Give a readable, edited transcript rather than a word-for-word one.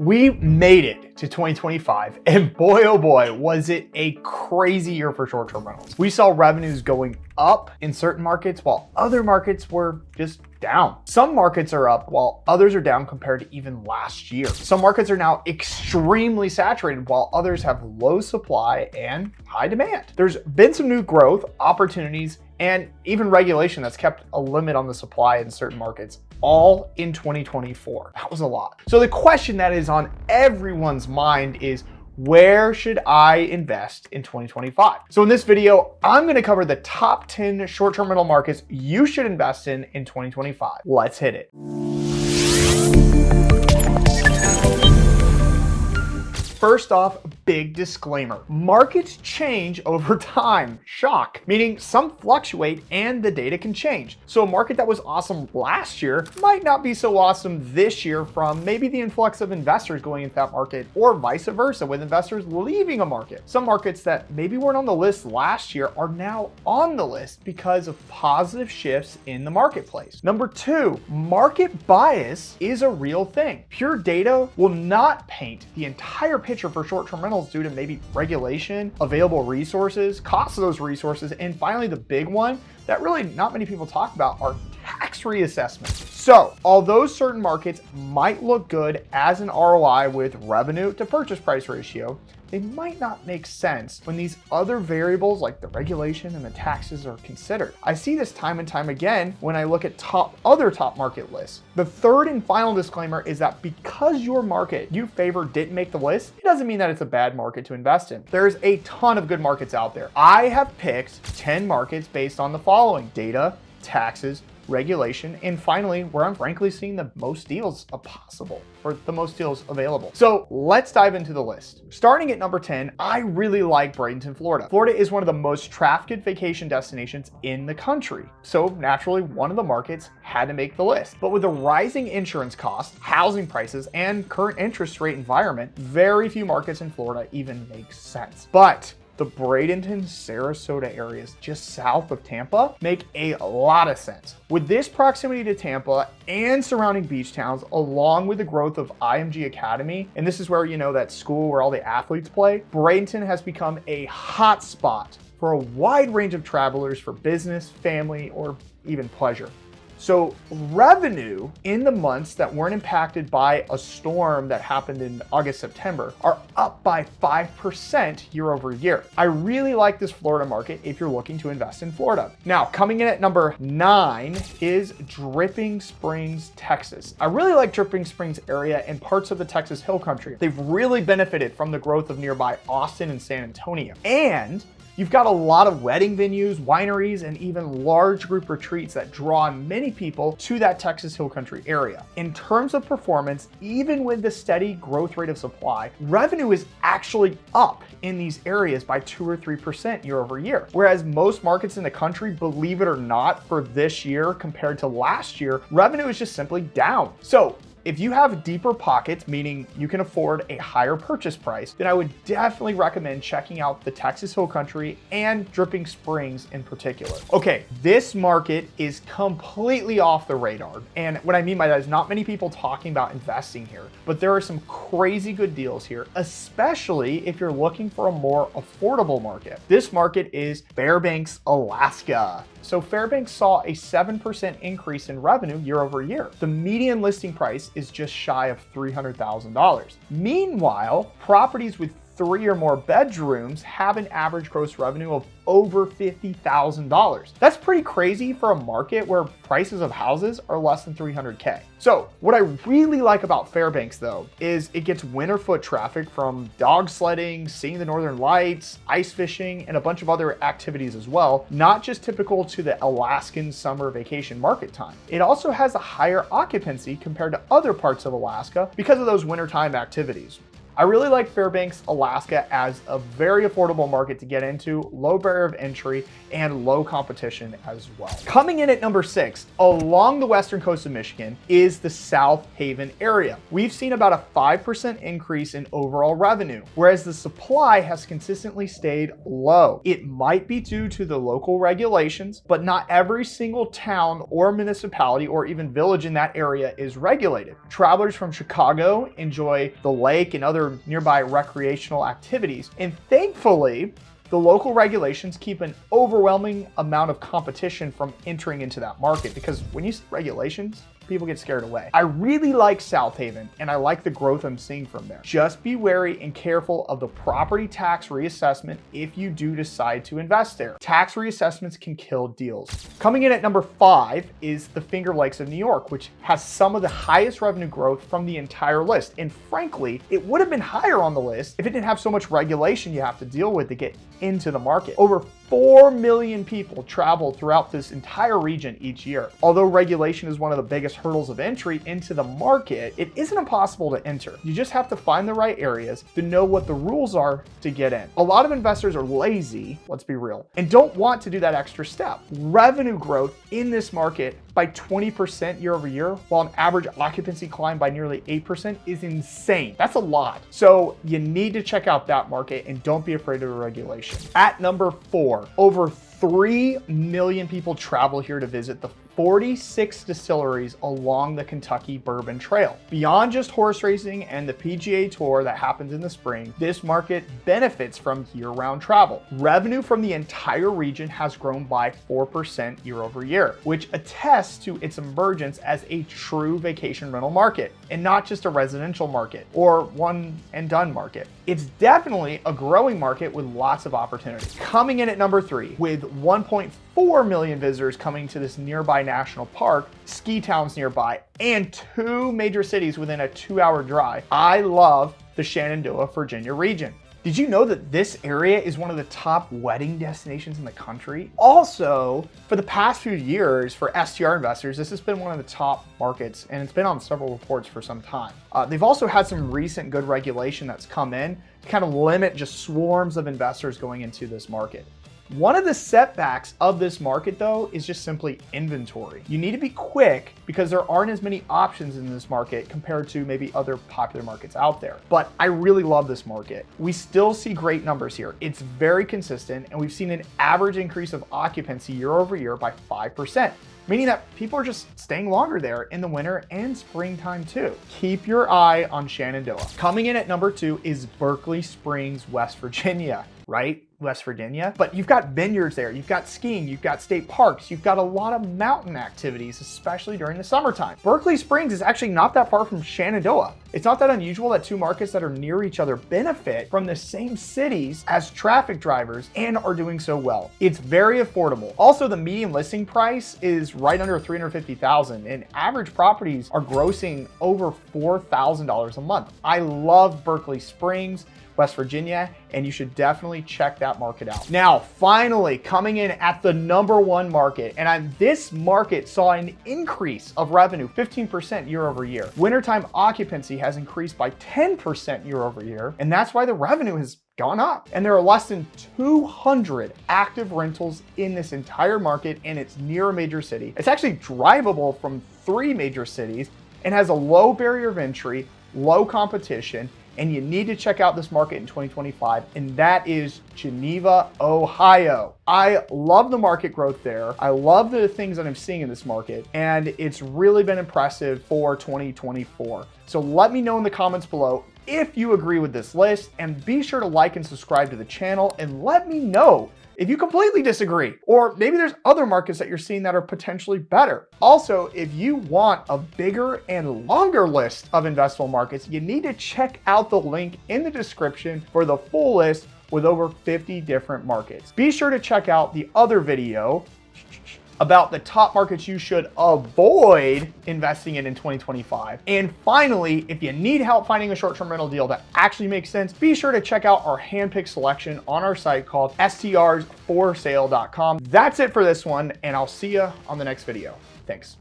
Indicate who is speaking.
Speaker 1: We made it to 2025, and boy, oh boy, was it a crazy year for short-term rentals. We saw revenues going up in certain markets while other markets were just down. Some markets are up while others are down compared to even last year. Some markets are now extremely saturated while others have low supply and high demand. There's been some new growth, opportunities, and even regulation that's kept a limit on the supply in certain markets, all in 2024. That was a lot. So the question that is on everyone's mind is, where should I invest in 2025? So in this video, I'm gonna cover the top 10 short-term rental markets you should invest in 2025. Let's hit it. First off, big disclaimer. Markets change over time. Shock. Meaning some fluctuate and the data can change. So a market that was awesome last year might not be so awesome this year from maybe the influx of investors going into that market, or vice versa with investors leaving a market. Some markets that maybe weren't on the list last year are now on the list because of positive shifts in the marketplace. Number two, market bias is a real thing. Pure data will not paint the entire picture for short-term rentals due to maybe regulation, available resources, cost of those resources, and finally the big one that really not many people talk about are tax reassessments. So although certain markets might look good as an ROI with revenue to purchase price ratio, they might not make sense when these other variables like the regulation and the taxes are considered. I see this time and time again when I look at other top market lists. The third and final disclaimer is that because your market you favor didn't make the list, it doesn't mean that it's a bad market to invest in. There's a ton of good markets out there. I have picked 10 markets based on the following: data, taxes, regulation, and finally, where I'm frankly seeing the most deals possible, or the most deals available. So let's dive into the list. Starting at number 10, I really like Bradenton, Florida. Florida is one of the most trafficked vacation destinations in the country. So naturally, one of the markets had to make the list. But with the rising insurance costs, housing prices, and current interest rate environment, very few markets in Florida even make sense. But the Bradenton, Sarasota areas just south of Tampa make a lot of sense. With this proximity to Tampa and surrounding beach towns, along with the growth of IMG Academy, and this is where that school where all the athletes play, Bradenton has become a hot spot for a wide range of travelers for business, family, or even pleasure. So revenue in the months that weren't impacted by a storm that happened in August, September are up by 5% year over year. I really like this Florida market if you're looking to invest in Florida. Now, coming in at number 9 is Dripping Springs, Texas. I really like Dripping Springs area and parts of the Texas Hill Country. They've really benefited from the growth of nearby Austin and San Antonio. And you've got a lot of wedding venues, wineries, and even large group retreats that draw many people to that Texas Hill Country area. In terms of performance, even with the steady growth rate of supply, revenue is actually up in these areas by 2 or 3% year over year. Whereas most markets in the country, believe it or not, for this year compared to last year, revenue is just simply down. So if you have deeper pockets, meaning you can afford a higher purchase price, then I would definitely recommend checking out the Texas Hill Country and Dripping Springs in particular. Okay, this market is completely off the radar. And what I mean by that is not many people talking about investing here, but there are some crazy good deals here, especially if you're looking for a more affordable market. This market is Fairbanks, Alaska. So Fairbanks saw a 7% increase in revenue year over year. The median listing price is just shy of $300,000. Meanwhile, properties with 3 or more bedrooms have an average gross revenue of over $50,000. That's pretty crazy for a market where prices of houses are less than $300K. So what I really like about Fairbanks though, is it gets winter foot traffic from dog sledding, seeing the northern lights, ice fishing, and a bunch of other activities as well, not just typical to the Alaskan summer vacation market time. It also has a higher occupancy compared to other parts of Alaska because of those wintertime activities. I really like Fairbanks, Alaska as a very affordable market to get into, low barrier of entry, and low competition as well. Coming in at number 6, along the western coast of Michigan, is the South Haven area. We've seen about a 5% increase in overall revenue, whereas the supply has consistently stayed low. It might be due to the local regulations, but not every single town or municipality or even village in that area is regulated. Travelers from Chicago enjoy the lake and other nearby recreational activities, and thankfully, the local regulations keep an overwhelming amount of competition from entering into that market, because when you see regulations, people get scared away. I really like South Haven, and I like the growth I'm seeing from there. Just be wary and careful of the property tax reassessment if you do decide to invest there. Tax reassessments can kill deals. Coming in at number 5 is the Finger Lakes of New York, which has some of the highest revenue growth from the entire list. And frankly, it would have been higher on the list if it didn't have so much regulation you have to deal with to get into the market. Over 4 million people travel throughout this entire region each year. Although regulation is one of the biggest hurdles of entry into the market, it isn't impossible to enter. You just have to find the right areas to know what the rules are to get in. A lot of investors are lazy, let's be real, and don't want to do that extra step. Revenue growth in this market by 20% year over year, while an average occupancy climb by nearly 8% is insane. That's a lot. So you need to check out that market and don't be afraid of the regulation. At number 4, over 3 million people travel here to visit the 46 distilleries along the Kentucky Bourbon Trail. Beyond just horse racing and the PGA Tour that happens in the spring, this market benefits from year-round travel. Revenue from the entire region has grown by 4% year over year, which attests to its emergence as a true vacation rental market and not just a residential market or one and done market. It's definitely a growing market with lots of opportunity. Coming in at number 3, with 1.4 million visitors coming to this nearby national park, ski towns nearby, and 2 major cities within a 2-hour drive, I love the Shenandoah, Virginia region. Did you know that this area is one of the top wedding destinations in the country? Also, for the past few years, for STR investors, this has been one of the top markets, and it's been on several reports for some time. They've also had some recent good regulation that's come in to kind of limit just swarms of investors going into this market. One of the setbacks of this market, though, is just simply inventory. You need to be quick because there aren't as many options in this market compared to maybe other popular markets out there. But I really love this market. We still see great numbers here. It's very consistent, and we've seen an average increase of occupancy year over year by 5%. Meaning that people are just staying longer there in the winter and springtime too. Keep your eye on Shenandoah. Coming in at number 2 is Berkeley Springs, West Virginia, right? West Virginia, but you've got vineyards there, you've got skiing, you've got state parks, you've got a lot of mountain activities, especially during the summertime. Berkeley Springs is actually not that far from Shenandoah. It's not that unusual that 2 markets that are near each other benefit from the same cities as traffic drivers and are doing so well. It's very affordable. Also, the median listing price is right under $350,000, and average properties are grossing over $4,000 a month. I love Berkeley Springs, West Virginia, and you should definitely check that market out. Now, finally, coming in at the number 1 market, and this market saw an increase of revenue 15% year over year. Wintertime occupancy has increased by 10% year over year, and that's why the revenue has gone up. And there are less than 200 active rentals in this entire market, and it's near a major city. It's actually drivable from 3 major cities and has a low barrier of entry, low competition, and you need to check out this market in 2025, and that is Geneva, Ohio. I love the market growth there. I love the things that I'm seeing in this market, and it's really been impressive for 2024. So let me know in the comments below if you agree with this list, and be sure to like and subscribe to the channel, and let me know if you completely disagree, or maybe there's other markets that you're seeing that are potentially better. Also, if you want a bigger and longer list of investable markets, you need to check out the link in the description for the full list with over 50 different markets. Be sure to check out the other video about the top markets you should avoid investing in 2025. And finally, if you need help finding a short-term rental deal that actually makes sense, be sure to check out our handpicked selection on our site called strsforsale.com. That's it for this one, and I'll see you on the next video. Thanks.